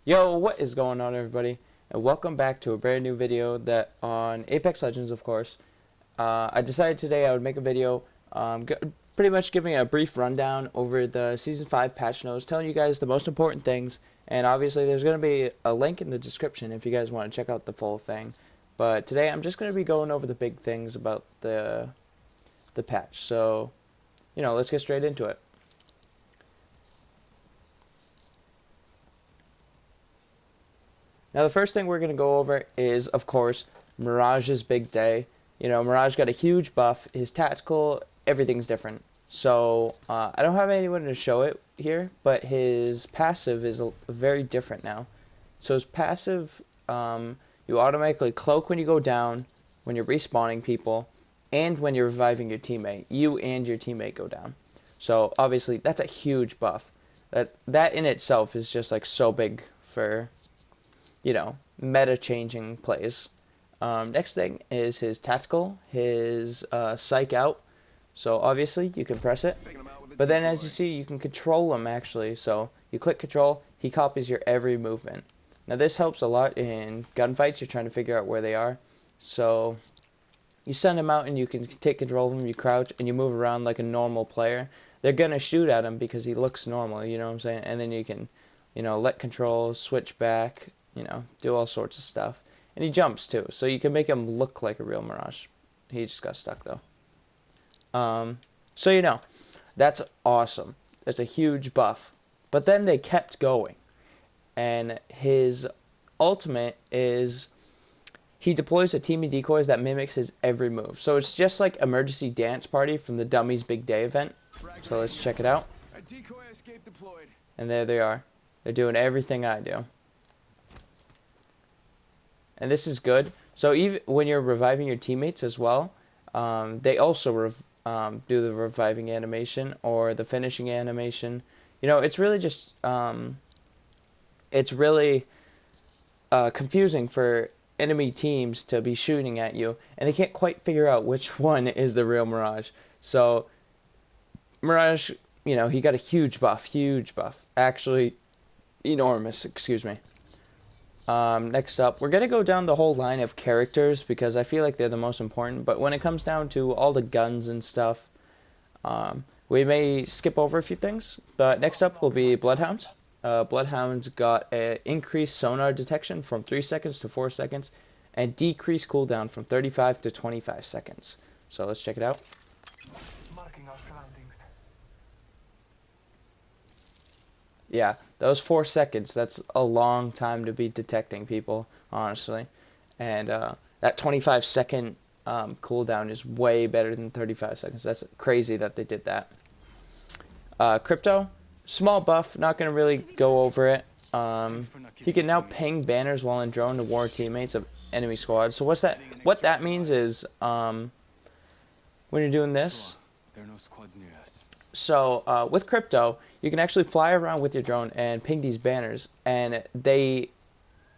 Yo, what is going on, everybody? And welcome back to a brand new video that on Apex Legends, of course. I decided today I would make a video pretty much giving a brief rundown over the Season 5 patch notes, telling you guys the most important things, and obviously there's going to be a link in the description if you guys want to check out the full thing. But today I'm just going to be going over the big things about the patch, so, let's get straight into it. Now, the first thing we're going to go over is, of course, Mirage's big day. Mirage got a huge buff. His tactical, everything's different. So, I don't have anyone to show it here, but his passive is very different now. So, his passive, you automatically cloak when you go down, when you're respawning people, and when you're reviving your teammate. You and your teammate go down. So, obviously, that's a huge buff. That in itself is just, like, so big for meta-changing plays. Next thing is his tactical, his psych out. So obviously you can press it, but then as you see you can control him actually. So you click control, he copies your every movement. Now this helps a lot in gunfights. You're trying to figure out where they are. So you send him out and you can take control of him, you crouch, and you move around like a normal player. They're going to shoot at him because he looks normal, you know what I'm saying? And then you can, let control, switch back, do all sorts of stuff. And he jumps too, so you can make him look like a real Mirage. He just got stuck though. So that's awesome. It's a huge buff. But then they kept going. And his ultimate is he deploys a team of decoys that mimics his every move. So it's just like Emergency Dance Party from the Dummies Big Day event. So let's check it out. And there they are. They're doing everything I do. And this is good. So even when you're reviving your teammates as well, they also do the reviving animation or the finishing animation. It's really just confusing for enemy teams to be shooting at you, and they can't quite figure out which one is the real Mirage. So Mirage, he got a huge buff, actually enormous. Excuse me. Next up, we're going to go down the whole line of characters because I feel like they're the most important, but when it comes down to all the guns and stuff, we may skip over a few things, but next up will be Bloodhounds. Bloodhounds got an increased sonar detection from 3 seconds to 4 seconds, and decreased cooldown from 35 to 25 seconds. So let's check it out. Marking our surroundings. Yeah, those 4 seconds, that's a long time to be detecting people, honestly. And that 25-second cooldown is way better than 35 seconds. That's crazy that they did that. Crypto, small buff, not going to really go over it. He can now ping banners while in drone to war teammates of enemy squads. So what that means is when you're doing this, there are no squads near us. So with Crypto, you can actually fly around with your drone and ping these banners, and it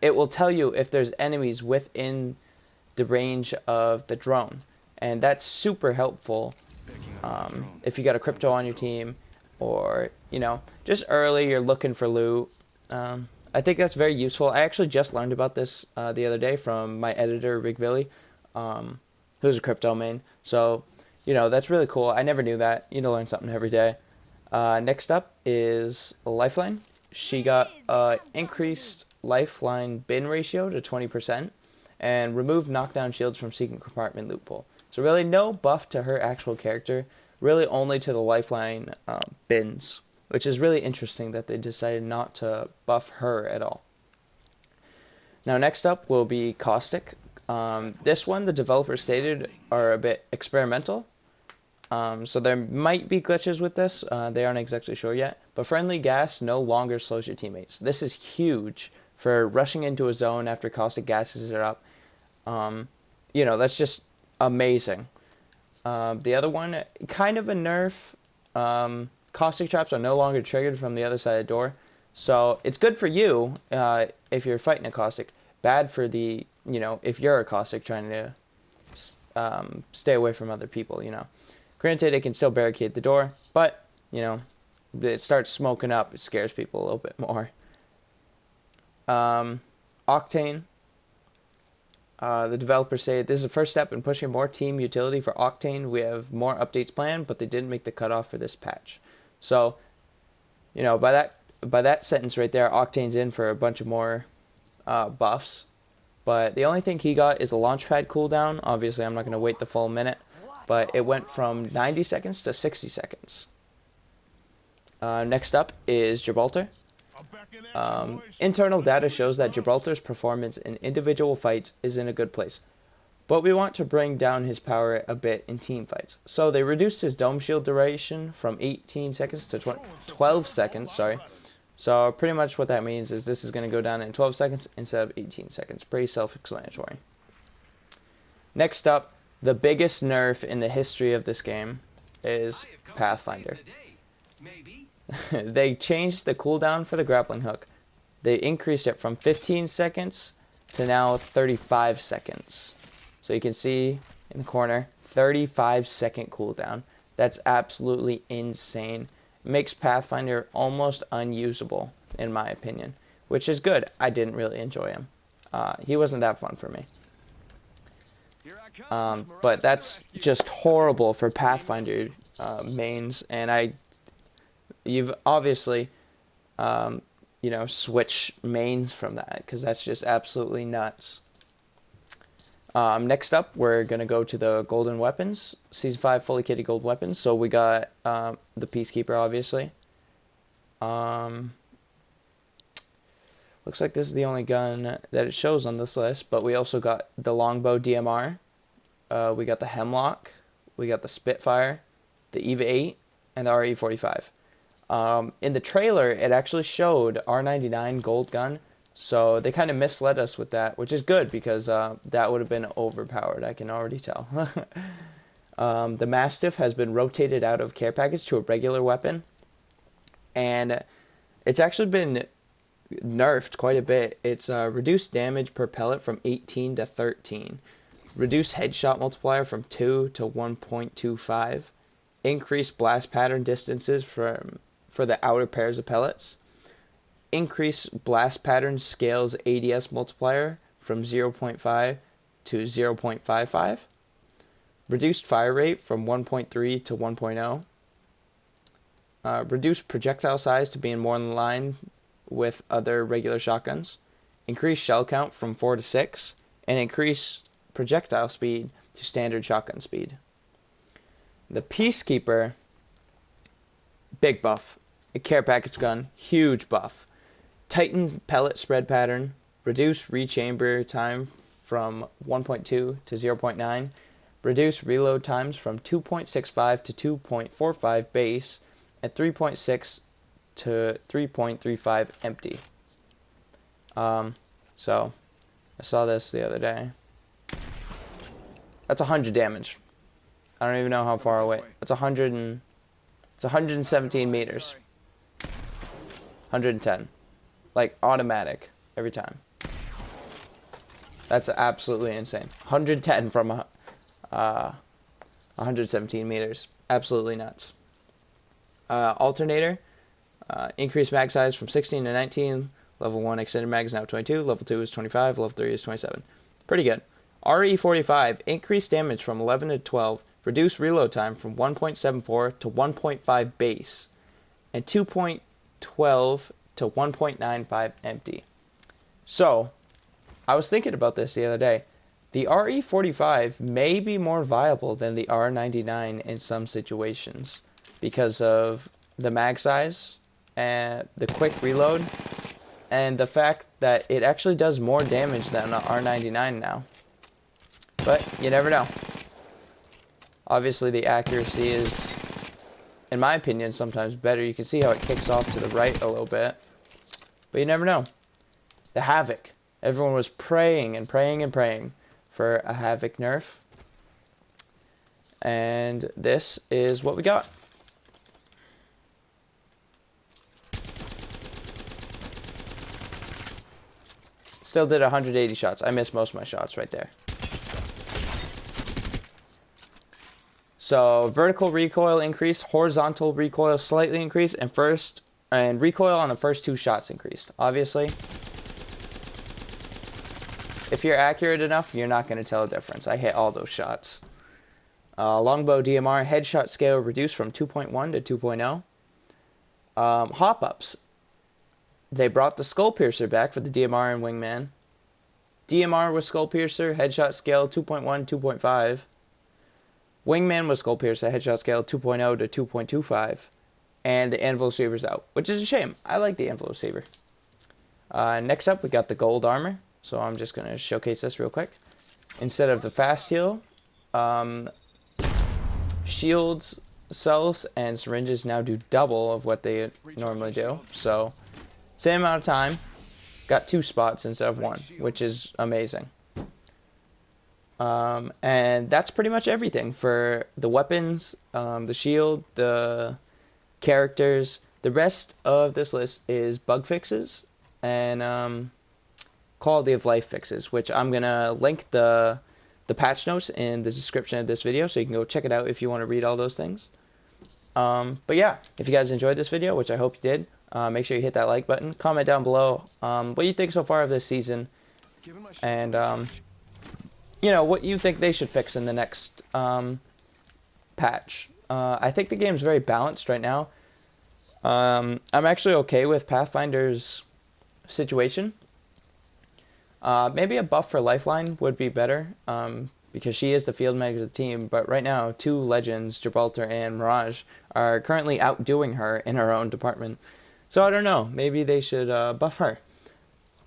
will tell you if there's enemies within the range of the drone, and that's super helpful if you got a Crypto on your team, or just early you're looking for loot. I think that's very useful. I actually just learned about this the other day from my editor Rigvilli, who's a Crypto main. So that's really cool. I never knew that. You learn something every day. Next up is Lifeline. She got increased Lifeline bin ratio to 20% and removed knockdown shields from secret compartment loophole. So really no buff to her actual character, really only to the Lifeline bins, which is really interesting that they decided not to buff her at all. Now next up will be Caustic. This one, the developer stated, are a bit experimental. So there might be glitches with this. They aren't exactly sure yet. But friendly gas no longer slows your teammates. This is huge for rushing into a zone after caustic gases are up. That's just amazing. The other one, kind of a nerf. Caustic traps are no longer triggered from the other side of the door. So it's good for you if you're fighting a caustic. Bad for the, if you're a caustic trying to stay away from other people, Granted, it can still barricade the door, but, it starts smoking up. It scares people a little bit more. Octane. The developers say this is the first step in pushing more team utility for Octane. We have more updates planned, but they didn't make the cutoff for this patch. So, you know, by that sentence right there, Octane's in for a bunch of more buffs. But the only thing he got is a launchpad cooldown. Obviously, I'm not going to wait the full minute, but it went from 90 seconds to 60 seconds. Next up is Gibraltar. Internal data shows that Gibraltar's performance in individual fights is in a good place, but we want to bring down his power a bit in team fights. So they reduced his dome shield duration from 18 seconds to 12 seconds, sorry. So pretty much what that means is this is going to go down in 12 seconds instead of 18 seconds. Pretty self-explanatory. Next up, the biggest nerf in the history of this game is Pathfinder. They changed the cooldown for the grappling hook. They increased it from 15 seconds to now 35 seconds. So you can see in the corner, 35-second cooldown. That's absolutely insane. It makes Pathfinder almost unusable, in my opinion, which is good. I didn't really enjoy him. He wasn't that fun for me. But that's just horrible for Pathfinder mains, and you've obviously, you know, switch mains from that, because that's just absolutely nuts. Next up, we're going to go to the golden weapons. Season 5 fully kitted gold weapons. So we got the Peacekeeper, obviously. Looks like this is the only gun that it shows on this list, but we also got the Longbow DMR. We got the Hemlock. We got the Spitfire, the EVA 8, and the RE45. In the trailer, it actually showed R99 gold gun, so they kind of misled us with that, which is good because that would have been overpowered, I can already tell. The Mastiff has been rotated out of care package to a regular weapon, and it's actually been nerfed quite a bit. It's reduced damage per pellet from 18 to 13, reduced headshot multiplier from 2 to 1.25, increased blast pattern distances for the outer pairs of pellets, increase blast pattern scales ADS multiplier from 0.5 to 0.55, reduced fire rate from 1.3 to 1.0, reduced projectile size to being more in line with other regular shotguns, increased shell count from 4 to 6, and increased projectile speed to standard shotgun speed. The Peacekeeper, big buff. A care package gun, huge buff. Tighten pellet spread pattern, reduce rechamber time from 1.2 to 0.9, reduce reload times from 2.65 to 2.45 base, and 3.6 to 3.35 empty. So, I saw this the other day. That's 100 damage. I don't even know how far away. It's 117 meters. 110. Like, automatic. Every time. That's absolutely insane. 110 from 117 meters. Absolutely nuts. Alternator. Increased mag size from 16 to 19. Level 1 extended mag is now 22. Level 2 is 25. Level 3 is 27. Pretty good. RE45. Increased damage from 11 to 12. Reduced reload time from 1.74 to 1.5 base. And 2.12 to 1.95 empty. So, I was thinking about this the other day. The RE45 may be more viable than the R99 in some situations because of the mag size and the quick reload and the fact that it actually does more damage than the R99 now. But you never know. Obviously the accuracy is, in my opinion, sometimes better. You can see how it kicks off to the right a little bit. But you never know. The Havoc. Everyone was praying and praying and praying for a Havoc nerf. And this is what we got. Still did 180 shots. I missed most of my shots right there. So vertical recoil increased, horizontal recoil slightly increased, and recoil on the first 2 shots increased. Obviously, if you're accurate enough, you're not going to tell the difference. I hit all those shots. Longbow DMR headshot scale reduced from 2.1 to 2.0. Hop-ups. They brought the Skull Piercer back for the DMR and Wingman. DMR was Skull Piercer, headshot scale 2.1, 2.5. Wingman was Skull Piercer, headshot scale 2.0 to 2.25. And the Anvil Saber's out, which is a shame. I like the Anvil Saber. Next up, we got the gold armor. So I'm just going to showcase this real quick. Instead of the fast heal, shields, cells, and syringes now do double of what they normally do. So, same amount of time, got 2 spots instead of 1, which is amazing. And that's pretty much everything for the weapons, the shield, the characters. The rest of this list is bug fixes and quality of life fixes, which I'm going to link the patch notes in the description of this video, so you can go check it out if you want to read all those things. But yeah, if you guys enjoyed this video, which I hope you did, make sure you hit that like button. Comment down below what you think so far of this season, and you know, what you think they should fix in the next patch. I think the game's very balanced right now. I'm actually okay with Pathfinder's situation. Maybe a buff for Lifeline would be better, because she is the field medic of the team, but right now 2 legends, Gibraltar and Mirage, are currently outdoing her in her own department. So I don't know, maybe they should buff her.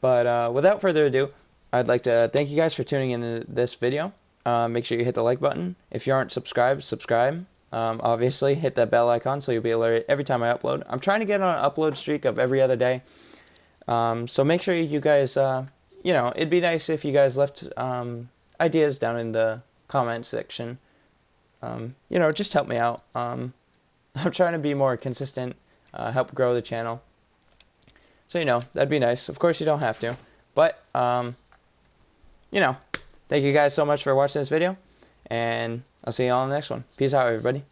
But without further ado, I'd like to thank you guys for tuning in to this video. Make sure you hit the like button. If you aren't subscribed, subscribe. Obviously, hit that bell icon so you'll be alerted every time I upload. I'm trying to get on an upload streak of every other day. So make sure you guys... you know, it'd be nice if you guys left ideas down in the comment section. You know, just help me out. I'm trying to be more consistent, help grow the channel. So, you know, that'd be nice. Of course, you don't have to. But, you know, thank you guys so much for watching this video. And I'll see you all in the next one. Peace out, everybody.